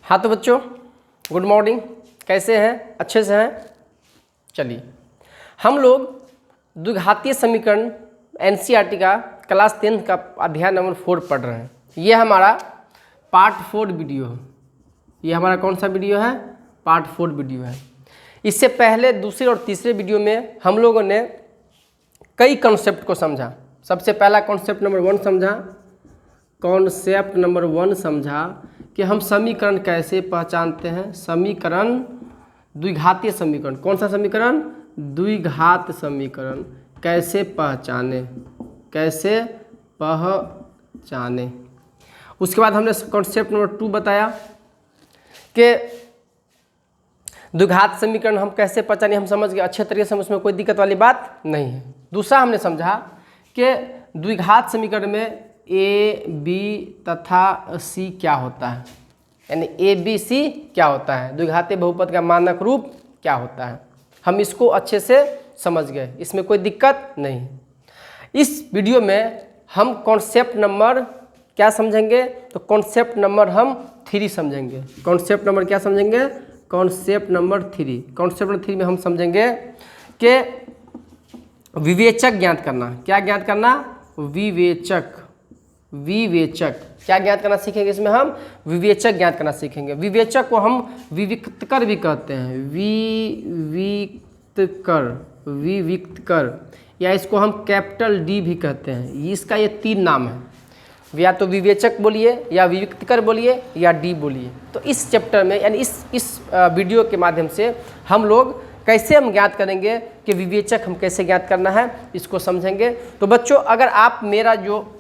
हाँ तो बच्चों गुड मॉर्निंग, कैसे हैं? अच्छे से हैं। चलिए हम लोग द्विघातीय समीकरण एनसीईआरटी का क्लास 10 का अध्याय नंबर 4 पढ़ रहे हैं। ये हमारा पार्ट 4 वीडियो है। ये हमारा कौन सा वीडियो है? पार्ट 4 वीडियो है। इससे पहले दूसरे और तीसरे वीडियो में हम लोगों ने कई कॉन्सेप्ट को समझा। सबसे पहला कॉन्सेप्ट नंबर 1 समझा। कॉन्सेप्ट नंबर 1 समझा कि हम समीकरण कैसे पहचानते हैं। समीकरण द्विघातीय समीकरण, कौन सा समीकरण? द्विघात समीकरण कैसे पहचाने, कैसे पहचाने। उसके बाद हमने कॉन्सेप्ट नंबर 2 बताया कि द्विघात समीकरण हम कैसे पहचाने। हम समझ गए अच्छे तरीके से, उसमें कोई दिक्कत वाली बात नहीं है। दूसरा हमने समझा कि द्विघात समीकरण में ए बी तथा सी क्या होता है, यानी ए बी सी क्या होता है, द्विघातीय बहुपद का मानक रूप क्या होता है। हम इसको अच्छे से समझ गए, इसमें कोई दिक्कत नहीं। इस वीडियो में हम कॉन्सेप्ट नंबर क्या समझेंगे? तो कॉन्सेप्ट नंबर हम 3 समझेंगे। कॉन्सेप्ट नंबर क्या समझेंगे? Concept number 3। कॉन्सेप्ट नंबर 3 में हम समझेंगे कि विवेचक ज्ञात करना। क्या ज्ञात करना? विवेचक। विवेचक क्या ज्ञात करना सीखेंगे? इसमें हम विवेचक ज्ञात करना सीखेंगे। विवेचक को हम विविक्तकर भी कहते हैं। विविक्तकर, विविक्तकर, या इसको हम कैपिटल डी भी कहते हैं। इसका ये 3 नाम है, या तो विवेचक बोलिए, या विविक्तकर बोलिए, या डी बोलिए। तो इस चैप्टर में यानी इस वीडियो के माध्यम से हम लोग कैसे हम ज्ञात करेंगे कि विवेचक हम कैसे ज्ञात करना है, इसको समझेंगे। तो बच्चों अगर आप मेरा जो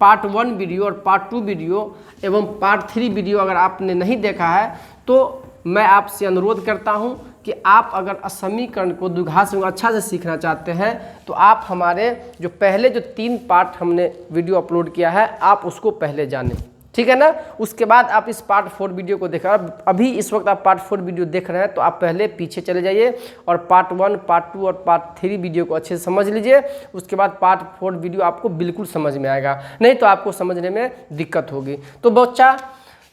पार्ट 1 वीडियो और पार्ट 2 वीडियो एवं पार्ट 3 वीडियो अगर आपने नहीं देखा है तो मैं आपसे अनुरोध करता हूं कि आप अगर समीकरण को द्विघात समीकरण अच्छा से सीखना चाहते हैं तो आप हमारे जो पहले जो 3 पार्ट हमने वीडियो अपलोड किया है आप उसको पहले जानें, ठीक है ना। उसके बाद आप इस पार्ट 4 वीडियो को देखा। अभी इस वक्त आप पार्ट 4 वीडियो देख रहे हैं तो आप पहले पीछे चले जाइए और पार्ट 1, पार्ट 2 और पार्ट 3 वीडियो को अच्छे से समझ लीजिए। उसके बाद पार्ट 4 वीडियो आपको बिल्कुल समझ में आएगा, नहीं तो आपको समझने में दिक्कत होगी। तो बच्चा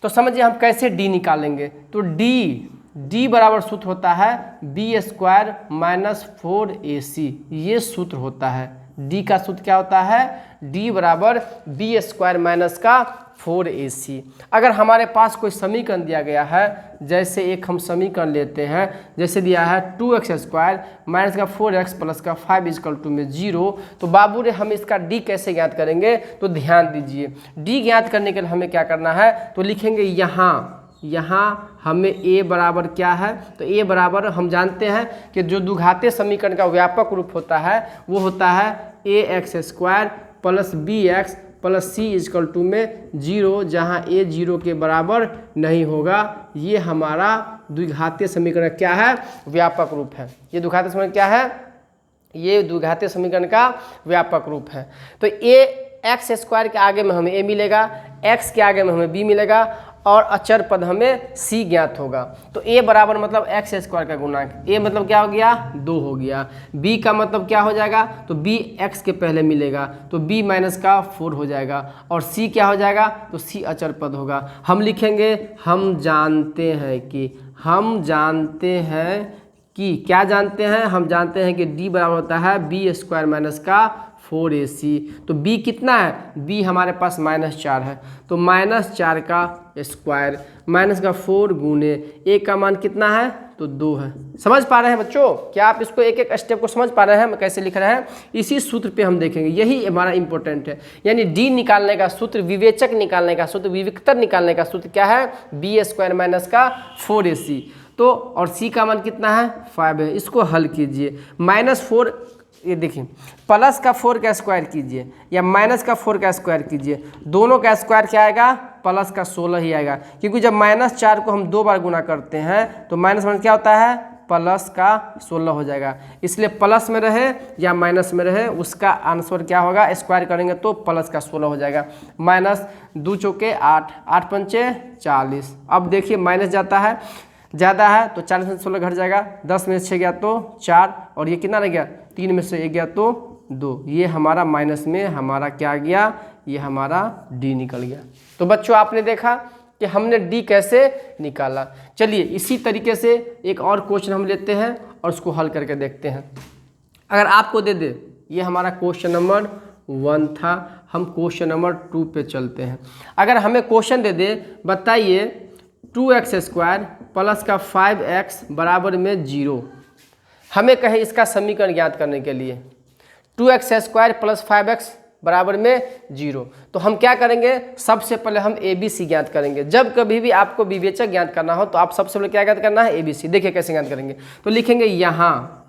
तो समझिए हम कैसे डी निकालेंगे। तो डी बराबर सूत्र होता है b² - 4ac। ये सूत्र होता है। डी का सूत्र क्या होता है? डी बराबर b² - 4ac। अगर हमारे पास कोई समीकरण दिया गया है, जैसे एक हम समीकरण लेते हैं, जैसे दिया है 2x² - 4x + 5 = 0। तो बाबू रे हम इसका डी कैसे ज्ञात करेंगे? तो ध्यान दीजिए, डी ज्ञात करने के लिए हमें क्या करना है? तो लिखेंगे यहाँ हमें a बराबर क्या है? तो a बराबर हम जानते हैं कि जो द्विघातीय समीकरण का व्यापक रूप होता है वो होता है ax² + bx + c = 0, जहाँ a 0 के बराबर नहीं होगा। ये हमारा द्विघातीय समीकरण क्या है? व्यापक रूप है। ये द्विघातीय समीकरण क्या है? ये द्विघातीय समीकरण का व्यापक रूप है। तो ax² के आगे में हमें a मिलेगा, x के आगे में हमें b मिलेगा और अचर पद हमें c ज्ञात होगा। तो a बराबर मतलब x² का गुणांक, a मतलब क्या हो गया? 2 हो गया। b का मतलब क्या हो जाएगा? तो b x के पहले मिलेगा तो b - 4 हो जाएगा। और c क्या हो जाएगा? तो c अचर पद होगा। हम लिखेंगे हम जानते हैं कि क्या जानते हैं? हम जानते हैं कि d बराबर होता है b² - 4ac। तो b कितना है? b हमारे पास -4 है, तो -4 का स्क्वायर -4 गुने a का मान कितना है? तो 2 है। समझ पा रहे हैं बच्चों? क्या आप इसको एक एक स्टेप को समझ पा रहे हैं मैं कैसे लिख रहे हैं? इसी सूत्र पे हम देखेंगे, यही हमारा इंपॉर्टेंट है। यानी डी निकालने का सूत्र, विवेचक निकालने का सूत्र, विविक्तर निकालने का सूत्र क्या है? b² - 4ac। तो और c का मान कितना है? 5 है। इसको हल कीजिए। -4, ये देखिए, प्लस का 4 का स्क्वायर कीजिए या माइनस का 4 का स्क्वायर कीजिए, दोनों का स्क्वायर क्या आएगा? प्लस का 16 ही आएगा। क्योंकि जब -4 को हम 2 बार गुना करते हैं तो माइनस क्या होता है? प्लस का 16 हो जाएगा। इसलिए प्लस में रहे या माइनस में रहे उसका आंसर क्या होगा? स्क्वायर करेंगे तो प्लस का 16 हो जाएगा। -2 चौके 8, 8 पंचे 40। अब देखिए माइनस जाता है, ज़्यादा है तो 40 में 16 घट जाएगा, 10 में 6 गया तो 4, और ये कितना रह गया? 3 में से 1 गया तो 2। ये हमारा माइनस में हमारा क्या गया? ये हमारा डी निकल गया। तो बच्चों आपने देखा कि हमने डी कैसे निकाला। चलिए इसी तरीके से एक और क्वेश्चन हम लेते हैं और उसको हल करके देखते हैं। अगर आपको दे दे, ये हमारा क्वेश्चन नंबर 1 था, हम क्वेश्चन नंबर 2 पे चलते हैं। अगर हमें क्वेश्चन दे दे, बताइए 2x² प्लस का 5x बराबर में 0, हमें कहे इसका समीकरण ज्ञात करने के लिए 2x² प्लस 5x बराबर में 0, तो हम क्या करेंगे, सबसे पहले हम ABC ज्ञात करेंगे। जब कभी भी आपको विवेचक ज्ञात करना हो तो आप सबसे पहले क्या ज्ञात करना है, ABC। देखिए कैसे ज्ञात करेंगे, तो लिखेंगे यहाँ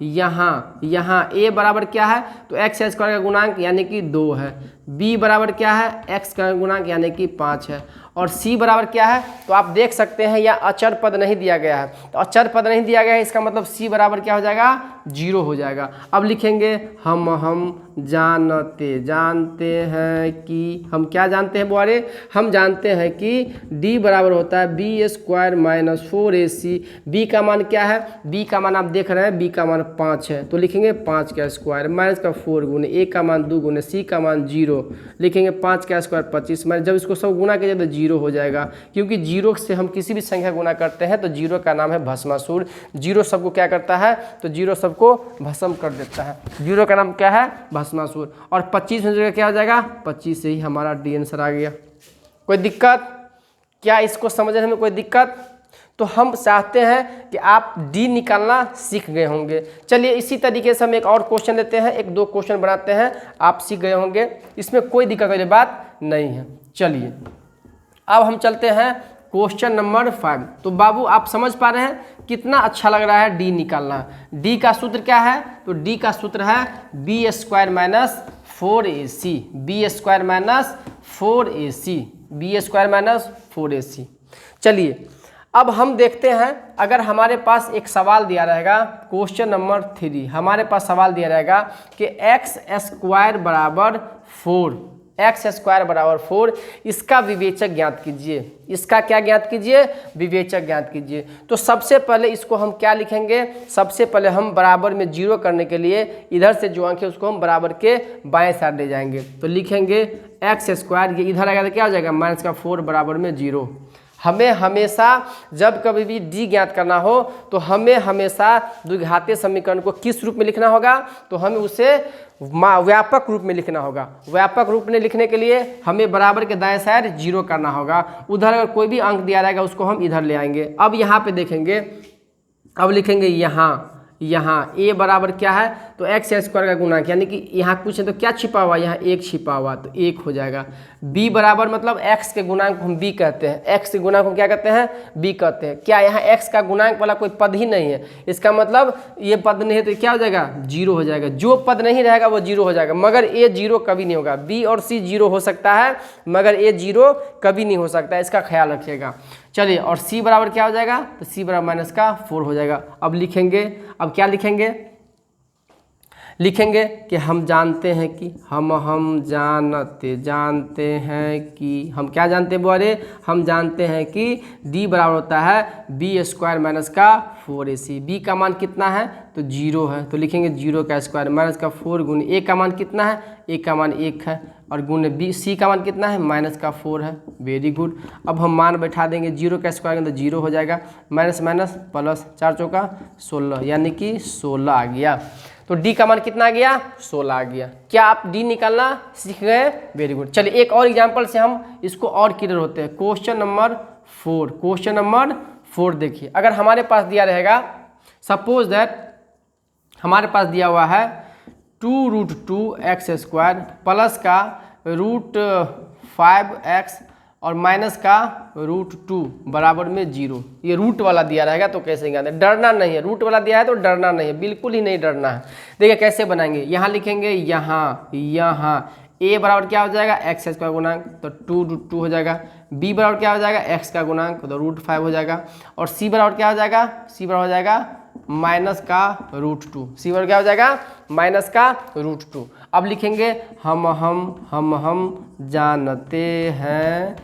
A बराबर क्या है, तो x² का गुणांक यानी कि 2 है, B बराबर क्या है, x का गुणांक यानी कि 5 है, और C बराबर क्या है, तो आप देख सकते हैं यहाँ अचर पद नहीं दिया गया है, तो अचर पद नहीं दिया गया है, इसका मतलब C बराबर क्या हो जाएगा, 0 हो जाएगा। अब लिखेंगे हम जानते हैं कि, हम क्या जानते हैं बुआरे, हम जानते हैं कि D बराबर होता है B² माइनस 4AC। B का मान क्या है, B का मान आप देख रहे हैं, B का मान 5 है, तो लिखेंगे 5 का स्क्वायर माइनस का 4 गुने A का मान 2 गुने C का मान 0, लिखेंगे 5 का स्क्वायर 25 माइनस, जब इसको सब गुना कीजिए तो 0 हो जाएगा, क्योंकि 0 से हम किसी भी संख्या गुना करते हैं तो 0 का नाम है भस्मासुर। 0 सबको क्या करता है, तो 0 सबको भस्म कर देता है, 0 का नाम क्या है, भस्मासुर। और 25 में जगह क्या हो जाएगा, 25 से ही हमारा डी आंसर आ गया। कोई दिक्कत क्या, इसको समझने में कोई दिक्कत? तो हम चाहते हैं कि आप डी निकालना सीख गए होंगे। चलिए इसी तरीके से हम एक और क्वेश्चन लेते हैं, 1-2 क्वेश्चन बनाते हैं, आप सीख गए होंगे, इसमें कोई दिक्कत वाली बात नहीं है। चलिए अब हम चलते हैं क्वेश्चन नंबर 5। तो बाबू आप समझ पा रहे हैं कितना अच्छा लग रहा है डी निकालना। डी का सूत्र क्या है, तो डी का सूत्र है B² minus 4AC, B² minus 4AC, B² minus 4AC। चलिए अब हम देखते हैं, अगर हमारे पास एक सवाल दिया रहेगा, क्वेश्चन नंबर 3, हमारे पास सवाल दिया रहेगा कि x² बराबर 4, x² बराबर 4, इसका विवेचक ज्ञात कीजिए। इसका क्या ज्ञात कीजिए, विवेचक ज्ञात कीजिए। तो सबसे पहले इसको हम क्या लिखेंगे, सबसे पहले हम बराबर में 0 करने के लिए इधर से जो अंक है उसको हम बराबर के बाएं साइड ले जाएंगे, तो लिखेंगे x², ये इधर आएगा तो क्या हो जाएगा, माइनस का 4 बराबर में 0। हमें हमेशा जब कभी भी डी ज्ञात करना हो तो हमें हमेशा द्विघातीय समीकरण को किस रूप में लिखना होगा, तो हमें उसे व्यापक रूप में लिखना होगा। व्यापक रूप में लिखने के लिए हमें बराबर के दाएं साइड 0 करना होगा, उधर अगर कोई भी अंक दिया रहेगा उसको हम इधर ले आएंगे। अब यहाँ पे देखेंगे, अब लिखेंगे यहाँ a बराबर क्या है, तो x² का गुणांक, यानी कि यहाँ कुछ है तो क्या छिपा हुआ, यहाँ 1 छिपा हुआ, तो 1 हो जाएगा। b बराबर मतलब x के गुणांक को हम b कहते हैं, x के गुणांक को क्या कहते हैं, b कहते हैं। क्या यहाँ x का गुणांक वाला कोई पद ही नहीं है, इसका मतलब ये पद नहीं है तो क्या हो जाएगा, 0 हो जाएगा। जो पद नहीं रहेगा वो 0 हो जाएगा, मगर a 0 कभी नहीं होगा। b और c 0 हो सकता है मगर a 0 कभी नहीं हो सकता है, इसका ख्याल रखिएगा। चलिए और c बराबर क्या हो जाएगा, तो c बराबर माइनस का 4 हो जाएगा। अब लिखेंगे, अब क्या लिखेंगे, लिखेंगे कि हम जानते हैं कि, हम जानते हैं कि, हम क्या जानते हैं बोले, हम जानते हैं कि d बराबर होता है B² माइनस का 4AC। b का मान कितना है, तो 0 है, तो लिखेंगे 0 का स्क्वायर माइनस का 4 गुने a का मान कितना है, a का मान 1 है, और गुने c का मान कितना है, माइनस का 4 है। Very good. अब हम मान बैठा देंगे, 0 का स्क्वायर तो 0 हो जाएगा, माइनस माइनस प्लस 4 चौका 16, यानी कि 16 आ गया। तो d का मान कितना आ गया, 16 आ गया। क्या आप d निकालना सीख गए, वेरी गुड। चलिए एक और एग्जांपल से हम इसको और क्लियर होते हैं। क्वेश्चन नंबर 4, क्वेश्चन नंबर 4 देखिए, अगर हमारे पास दिया रहेगा, सपोज दैट हमारे पास दिया हुआ है 2√2x² प्लस का √5x और माइनस का √2 बराबर में 0। ये रूट वाला दिया रहेगा तो कैसे ज्ञात है, डरना नहीं है, रूट वाला दिया है तो डरना नहीं है, बिल्कुल ही नहीं डरना है। देखिए कैसे बनाएंगे, यहाँ लिखेंगे, यहाँ a बराबर क्या हो जाएगा, x का गुणांक, तो 2√2 हो जाएगा। b बराबर क्या हो जाएगा, x का गुणांक, तो √5 हो जाएगा। और c बराबर क्या हो जाएगा, c बराबर हो जाएगा माइनस का √2, c बराबर क्या हो जाएगा, माइनस का √2। अब लिखेंगे हम जानते हैं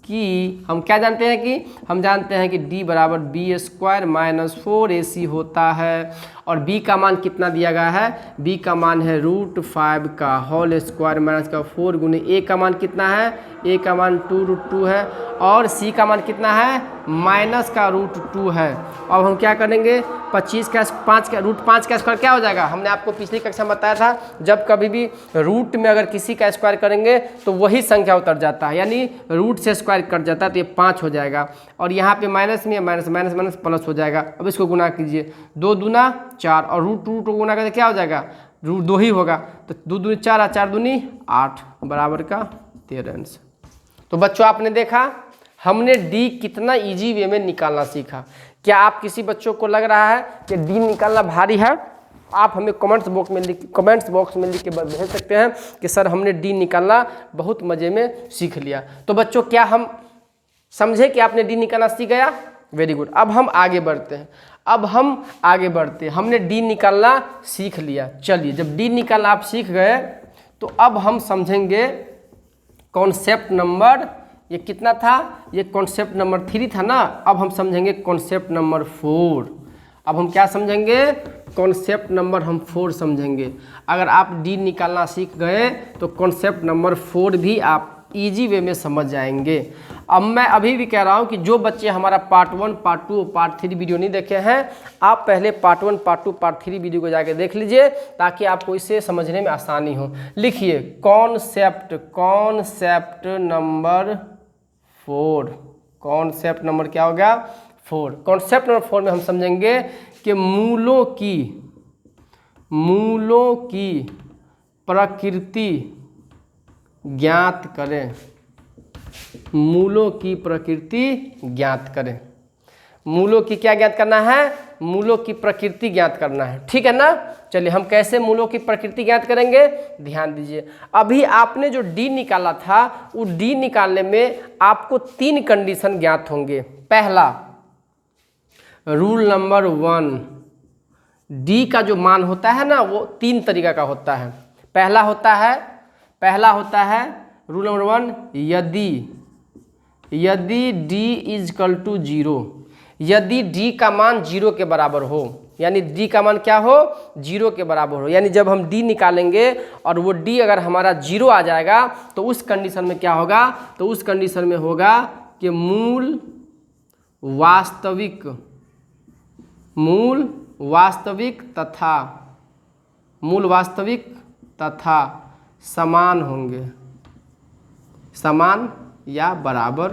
कि हम क्या जानते हैं कि हम जानते हैं कि d बराबर बी स्क्वायर माइनस 4ac होता है, और b का मान कितना दिया गया है, b का मान है √5 का होल स्क्वायर माइनस का 4 गुने a का मान कितना है, a का मान 2√2 है, और c का मान कितना है, माइनस का √2 है। अब हम क्या करेंगे, 25 का √5 का स्क्वायर क्या हो जाएगा, हमने आपको पिछली कक्षा में बताया था जब कभी भी रूट में अगर किसी का स्क्वायर करेंगे तो वही संख्या उतर जाता है, यानी रूट से स्क्वायर कट जाता है, तो ये 5 हो जाएगा, और यहाँ पे माइनस में माइनस माइनस माइनस प्लस हो जाएगा। अब इसको गुना कीजिए, 2 दूना 4 और रूट को गुना करके क्या हो जाएगा, रूट 2 ही होगा, तो 2 दूनी 4 और 4 दूनी 8 बराबर का 13 आंसर। तो बच्चों आपने देखा हमने डी कितना इजी वे में निकालना सीखा। क्या आप किसी बच्चों को लग रहा है कि डी निकालना भारी है, आप हमें कमेंट्स बॉक्स में लिख के भेज सकते हैं कि सर हमने डी निकालना बहुत मज़े में सीख लिया। तो बच्चों क्या हम समझे कि आपने डी निकालना सीख गया, वेरी गुड। अब हम आगे बढ़ते हैं, हमने डी निकालना सीख लिया। चलिए जब डी निकालना आप सीख गए तो अब हम समझेंगे कॉन्सेप्ट नंबर, ये कितना था, ये कॉन्सेप्ट नंबर 3 था ना, अब हम समझेंगे कॉन्सेप्ट नंबर 4। अब हम क्या समझेंगे, कॉन्सेप्ट नंबर हम 4 समझेंगे। अगर आप डी निकालना सीख गए तो कॉन्सेप्ट नंबर 4 भी आप इजी वे में समझ जाएंगे। अब मैं अभी भी कह रहा हूँ कि जो बच्चे हमारा पार्ट 1, पार्ट 2, पार्ट 3 वीडियो नहीं देखे हैं, आप पहले पार्ट 1, पार्ट 2, पार्ट 3 वीडियो को जाके देख लीजिए ताकि आपको इसे समझने में आसानी हो। लिखिए कॉन्सेप्ट नंबर 4, कॉन्सेप्ट नंबर क्या हो गया, 4। कॉन्सेप्ट नंबर 4 में हम समझेंगे कि मूलों की प्रकृति ज्ञात करें, मूलों की प्रकृति ज्ञात करें। मूलों की क्या ज्ञात करना है, मूलों की प्रकृति ज्ञात करना है, ठीक है ना। चलिए हम कैसे मूलों की प्रकृति ज्ञात करेंगे, ध्यान दीजिए। अभी आपने जो डी निकाला था वो डी निकालने में आपको 3 कंडीशन ज्ञात होंगे। पहला, रूल नंबर 1, डी का जो मान होता है ना वो 3 तरीका का होता है। पहला होता है रूल नंबर 1, यदि डी इज इक्वल टू 0, यदि डी का मान 0 के बराबर हो, यानी डी का मान क्या हो, 0 के बराबर हो, यानी जब हम डी निकालेंगे और वो डी अगर हमारा 0 आ जाएगा तो उस कंडीशन में क्या होगा, तो उस कंडीशन में होगा कि मूल वास्तविक तथा समान होंगे, समान या बराबर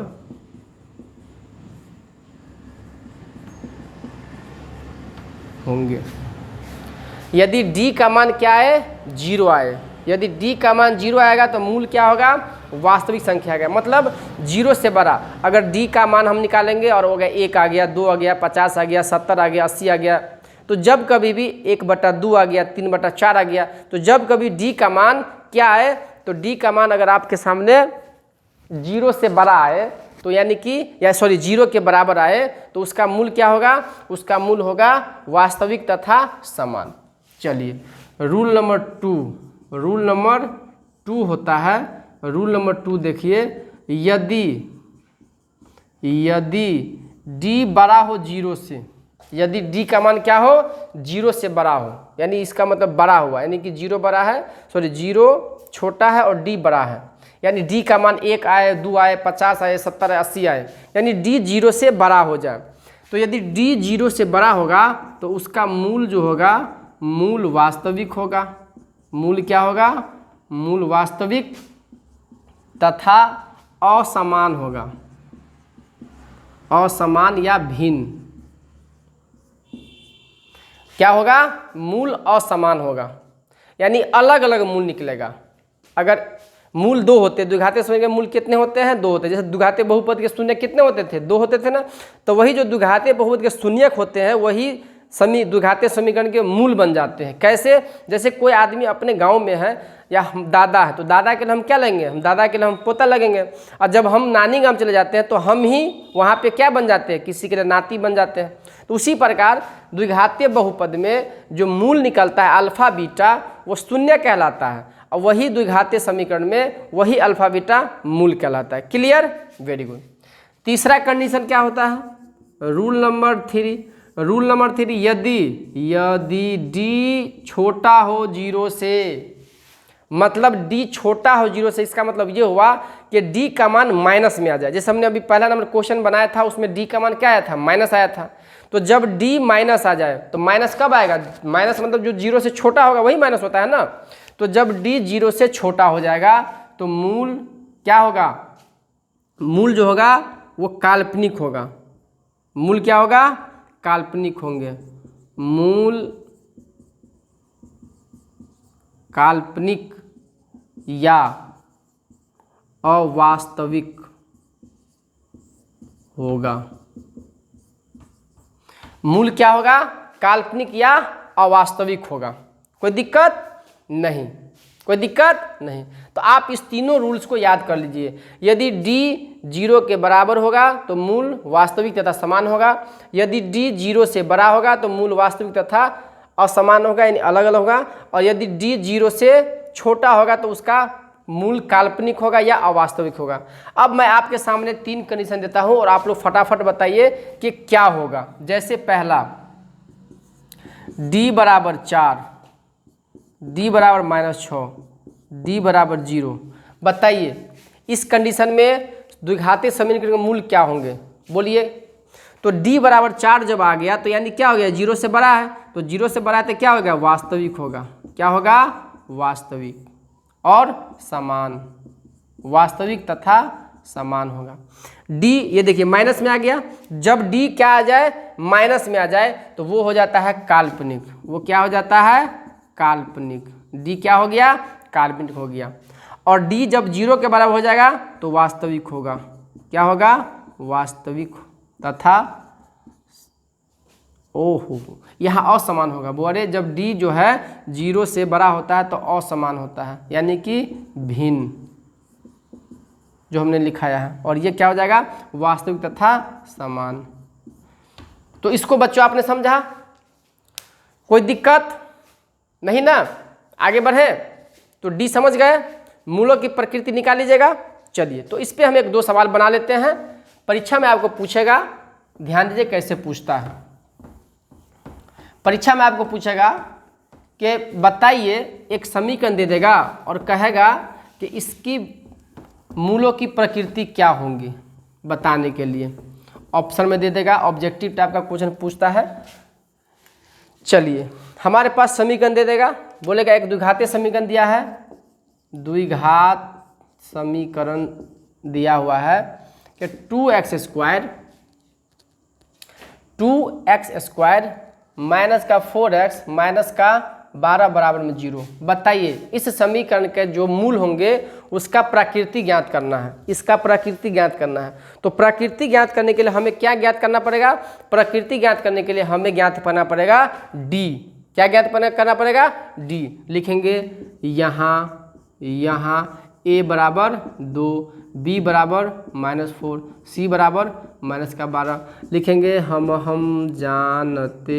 होंगे। यदि d का मान क्या है, 0 आए, यदि d का मान 0 आएगा तो मूल क्या होगा, वास्तविक संख्या आ गया, मतलब 0 से बड़ा। अगर d का मान हम निकालेंगे और हो गया 1 आ गया, 2 आ गया, 50 आ गया, 70 आ गया, 80 आ गया, तो जब कभी भी 1/2 आ गया, 3/4 आ गया, तो जब कभी d का मान क्या आए, तो d का मान अगर आपके सामने 0 से बड़ा आए तो यानी कि 0 के बराबर आए तो उसका मूल क्या होगा, उसका मूल होगा वास्तविक तथा समान। चलिए रूल नंबर 2 होता है, रूल नंबर 2 देखिए, यदि d बड़ा हो 0 से, यदि d का मान क्या हो, 0 से बड़ा हो, यानी इसका मतलब बड़ा हुआ, यानी कि 0 बड़ा है, 0 छोटा है और d बड़ा है, यानी d का मान 1 आए, 2 आए, 50 आए, 70 आए, 80 आए, यानी d 0 से बड़ा हो जाए। तो यदि d 0 से बड़ा होगा तो उसका मूल जो होगा, मूल वास्तविक होगा। मूल क्या होगा, मूल वास्तविक तथा असमान होगा, असमान या भिन्न। क्या होगा, मूल असमान होगा, यानी अलग अलग मूल निकलेगा। अगर मूल 2 होते, द्विघाते शून्य के मूल कितने होते हैं, 2 होते हैं। जैसे द्विघाते बहुपद के शून्य कितने होते थे, 2 होते थे ना, तो वही जो द्विघाते बहुपद के शून्यक होते हैं वही द्विघाते समीकरण के मूल बन जाते हैं। कैसे, जैसे कोई आदमी अपने गांव में है या हम दादा है, तो दादा के लिए हम क्या लेंगे, हम दादा के लिए हम पोता लगेंगे, और जब हम नानी गांव चले जाते हैं तो हम ही वहाँ पे क्या बन जाते हैं, किसी के लिए नाती बन जाते हैं। तो उसी प्रकार द्विघातीय बहुपद में जो मूल निकलता है अल्फा बीटा, वो शून्य कहलाता है, और वही द्विघातीय समीकरण में वही अल्फा बीटा मूल कहलाता है। Clear, very good. तीसरा कंडीशन क्या होता है, रूल नंबर 3। रूल नंबर 3, यदि डी छोटा हो 0 से, मतलब डी छोटा हो 0 से, इसका मतलब ये हुआ कि डी का मान माइनस में आ जाए। जैसे हमने अभी पहला नंबर क्वेश्चन बनाया था उसमें डी का मान क्या आया था, माइनस आया था। तो जब डी माइनस आ जाए तो माइनस कब आएगा, माइनस मतलब जो 0 से छोटा होगा वही माइनस होता है ना। तो जब डी 0 से छोटा हो जाएगा तो मूल क्या होगा, मूल जो होगा वो काल्पनिक होगा। मूल क्या होगा, काल्पनिक होंगे। मूल काल्पनिक या अवास्तविक होगा। मूल क्या होगा, काल्पनिक या अवास्तविक होगा। कोई दिक्कत नहीं, कोई दिक्कत नहीं। तो आप इस तीनों रूल्स को याद कर लीजिए। यदि d 0 के बराबर होगा तो मूल वास्तविक तथा समान होगा। यदि d 0 से बड़ा होगा तो मूल वास्तविक तथा असमान होगा, यानी अलग अलग होगा। और यदि d 0 से छोटा होगा तो उसका मूल काल्पनिक होगा या अवास्तविक होगा। अब मैं आपके सामने 3 कंडीशन देता हूं और आप लोग फटाफट बताइए कि क्या होगा। जैसे पहला, d बराबर 4, d बराबर -6, d बराबर 0। बताइए इस कंडीशन में द्विघातीय समीकरण के मूल क्या होंगे, बोलिए। तो d बराबर 4 जब आ गया तो यानी क्या हो गया, 0 से बड़ा है। तो 0 से बड़ा है तो क्या होगा, वास्तविक होगा। क्या होगा, वास्तविक और समान, वास्तविक तथा समान होगा। d ये देखिए माइनस में आ गया। जब d क्या आ जाए, माइनस में आ जाए तो वो हो जाता है काल्पनिक। वो क्या हो जाता है, काल्पनिक। d क्या हो गया, काल्पनिक हो गया। और d जब 0 के बराबर हो जाएगा तो वास्तविक होगा। क्या होगा, वास्तविक तथा ओहो यहाँ असमान होगा। बोले जब d जो है 0 से बड़ा होता है तो असमान होता है, यानी कि भिन्न, जो हमने लिखाया है। और ये क्या हो जाएगा, वास्तविक तथा समान। तो इसको बच्चों आपने समझा, कोई दिक्कत नहीं ना। आगे बढ़े तो d समझ गए, मूलों की प्रकृति निकाल लीजिएगा। चलिए तो इस पे हम 1-2 सवाल बना लेते हैं, परीक्षा में आपको पूछेगा। ध्यान दीजिए कैसे पूछता है। परीक्षा में आपको पूछेगा कि बताइए, एक समीकरण दे देगा और कहेगा कि इसकी मूलों की प्रकृति क्या होंगी बताने के लिए। ऑप्शन में दे देगा, ऑब्जेक्टिव टाइप का क्वेश्चन पूछता है। चलिए हमारे पास समीकरण दे देगा, बोलेगा एक द्विघातीय समीकरण दिया है, द्विघात समीकरण दिया हुआ है कि 2x² माइनस का 4x माइनस का 12 बराबर में 0। बताइए इस समीकरण के जो मूल होंगे उसका प्रकृति ज्ञात करना है, इसका प्रकृति ज्ञात करना है। तो प्रकृति ज्ञात करने के लिए हमें क्या ज्ञात करना पड़ेगा, प्रकृति ज्ञात करने के लिए हमें ज्ञात करना पड़ेगा d। क्या ज्ञात करना पड़ेगा, d। लिखेंगे यहाँ a बराबर 2, b बराबर -4, c बराबर -12। लिखेंगे हम जानते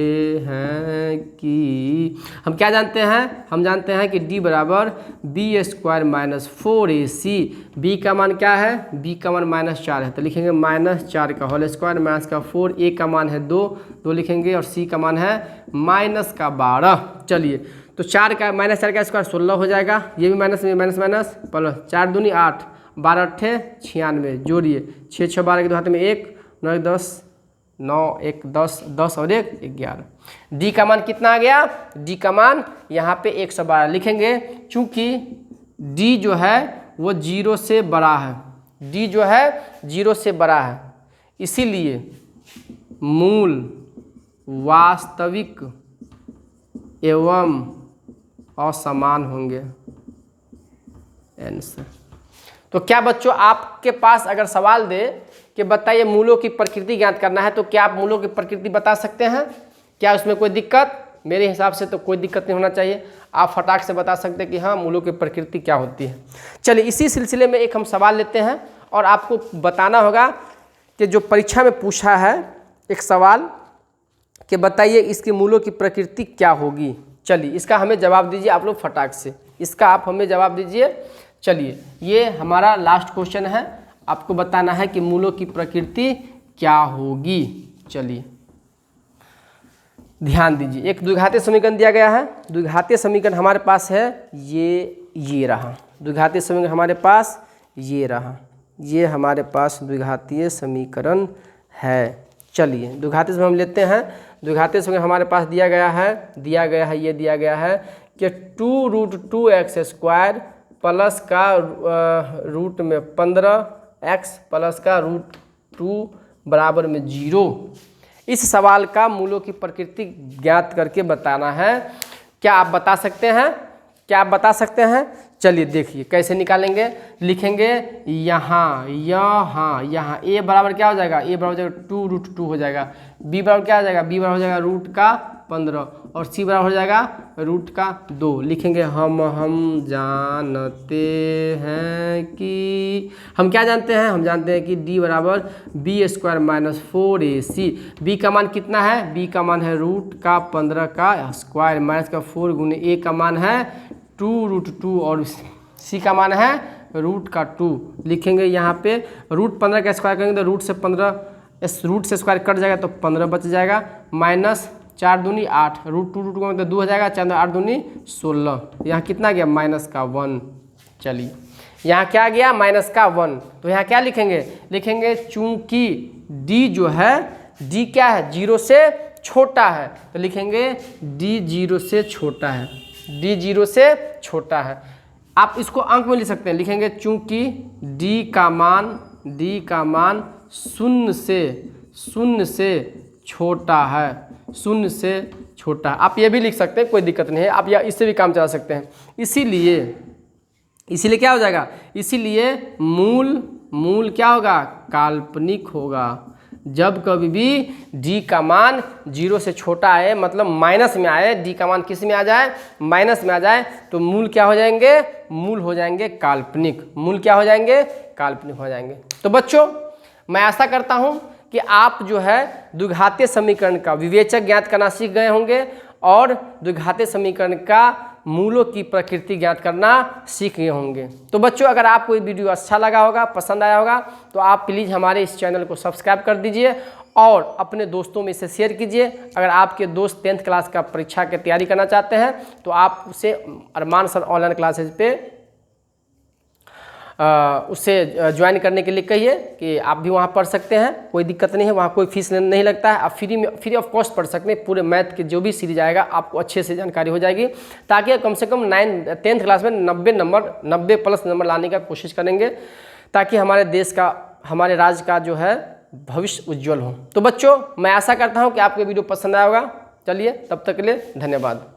हैं कि, हम क्या जानते हैं, हम जानते हैं कि d बराबर b² - 4ac। b का मान क्या है, b का मान -4 है। तो लिखेंगे -4 का होल स्क्वायर माइनस का 4, a का मान है 2 लिखेंगे, और c का मान है -12। चलिए तो 4 का -4 का स्क्वायर 16 हो जाएगा, ये भी माइनस में माइनस माइनस प्लस, 4 दूनी 8, 12 अट्ठे 96, जोड़िए 6 6 12 के 2 हाथ में 1, 9 1 10, 9 1 10, 10 और 1 11। d का मान कितना आ गया, d का मान यहाँ पे 112 लिखेंगे। चूँकि d जो है वो 0 से बड़ा है, d जो है 0 से बड़ा है, इसीलिए मूल वास्तविक एवं असमान होंगे। आंसर। तो क्या बच्चों आपके पास अगर सवाल दे कि बताइए मूलों की प्रकृति ज्ञात करना है, तो क्या आप मूलों की प्रकृति बता सकते हैं? क्या उसमें कोई दिक्कत? मेरे हिसाब से तो कोई दिक्कत नहीं होना चाहिए। आप फटाक से बता सकते हैं कि हाँ मूलों की प्रकृति क्या होती है। चलिए इसी सिलसिले में एक हम सवाल लेते हैं और आपको बताना होगा कि जो परीक्षा में पूछा है एक सवाल कि बताइए इसके मूलों की प्रकृति क्या होगी। चलिए इसका हमें जवाब दीजिए आप लोग फटाक से। इसका आप हमें जवाब दीजिए। चलिए, ये हमारा लास्ट क्वेश्चन है, आपको बताना है कि मूलों की प्रकृति क्या होगी। चलिए ध्यान दीजिए, एक द्विघातीय समीकरण दिया गया है। द्विघातीय समीकरण हमारे पास है ये रहा। द्विघातीय समीकरण हमारे पास ये रहा, ये हमारे पास द्विघातीय समीकरण है। चलिए द्विघातीय समीकरण हम लेते हैं। द्विघातीय समीकरण हमारे पास दिया गया है ये दिया गया है कि 2√2x² प्लस का रूट में 15x प्लस का √2 बराबर में 0। इस सवाल का मूलों की प्रकृति ज्ञात करके बताना है। क्या आप बता सकते हैं? क्या आप बता सकते हैं? चलिए देखिए कैसे निकालेंगे। लिखेंगे यहाँ a बराबर क्या हो जाएगा, a बराबर हो जाएगा 2√2 हो जाएगा। b बराबर क्या हो जाएगा, b बराबर हो जाएगा रूट का 15 और c बराबर हो जाएगा रूट का 2। लिखेंगे हम जानते हैं कि हम क्या जानते हैं, हम जानते हैं कि d बराबर b² माइनस 4ac। b का मान कितना है, b का मान है रूट का 15 का स्क्वायर माइनस का 4 गुने a का मान है 2√2 और c का मान है रूट का 2। लिखेंगे यहाँ पे रूट 15 का स्क्वायर करेंगे तो रूट से 15 रूट से स्क्वायर कट जाएगा तो 15 बच जाएगा, माइनस 4 दूनी 8, √2 का मतलब 2 हो जाएगा, 4 8 दूनी 16। यहाँ कितना गया, माइनस का 1। चलिए यहाँ क्या गया, माइनस का 1। तो यहाँ क्या लिखेंगे, लिखेंगे चूंकि d जो है, d क्या है, 0 से छोटा है, तो लिखेंगे d 0 से छोटा है, d 0 से छोटा है। आप इसको अंक में लिख सकते हैं, लिखेंगे चूंकि d का मान 0 से छोटा है, 0 से छोटा है। आप ये भी लिख सकते हैं, कोई दिक्कत नहीं है, आप या इससे भी काम चला सकते हैं। इसीलिए क्या हो जाएगा, इसीलिए मूल क्या होगा, काल्पनिक होगा। जब कभी भी d का मान 0 से छोटा है, मतलब माइनस में आए, d का मान किस में आ जाए, माइनस में आ जाए, तो मूल क्या हो जाएंगे, मूल हो जाएंगे काल्पनिक। मूल क्या हो जाएंगे, काल्पनिक हो जाएंगे। तो बच्चों मैं आशा करता हूं कि आप जो है द्विघातीय समीकरण का विवेचक ज्ञात करना सीख गए होंगे और द्विघातीय समीकरण का मूलों की प्रकृति ज्ञात करना सीख गए होंगे। तो बच्चों अगर आपको ये वीडियो अच्छा लगा होगा, पसंद आया होगा, तो आप प्लीज़ हमारे इस चैनल को सब्सक्राइब कर दीजिए और अपने दोस्तों में इसे शेयर कीजिए। अगर आपके दोस्त 10th क्लास का परीक्षा की तैयारी करना चाहते हैं तो आप उसे अरमान सर ऑनलाइन क्लासेज पे उससे ज्वाइन करने के लिए कहिए कि आप भी वहाँ पढ़ सकते हैं, कोई दिक्कत नहीं है, वहाँ कोई फीस नहीं लगता है। आप फ्री ऑफ कॉस्ट पढ़ सकते हैं। पूरे मैथ के जो भी सीरीज आएगा आपको अच्छे से जानकारी हो जाएगी, ताकि कम से कम 10th क्लास में 90 प्लस नंबर लाने का कोशिश करेंगे, ताकि हमारे देश का, हमारे राज्य का जो है भविष्य उज्ज्वल हो। तो बच्चों मैं आशा करता हूँ कि आपको वीडियो पसंद आया होगा। चलिए तब तक के लिए धन्यवाद।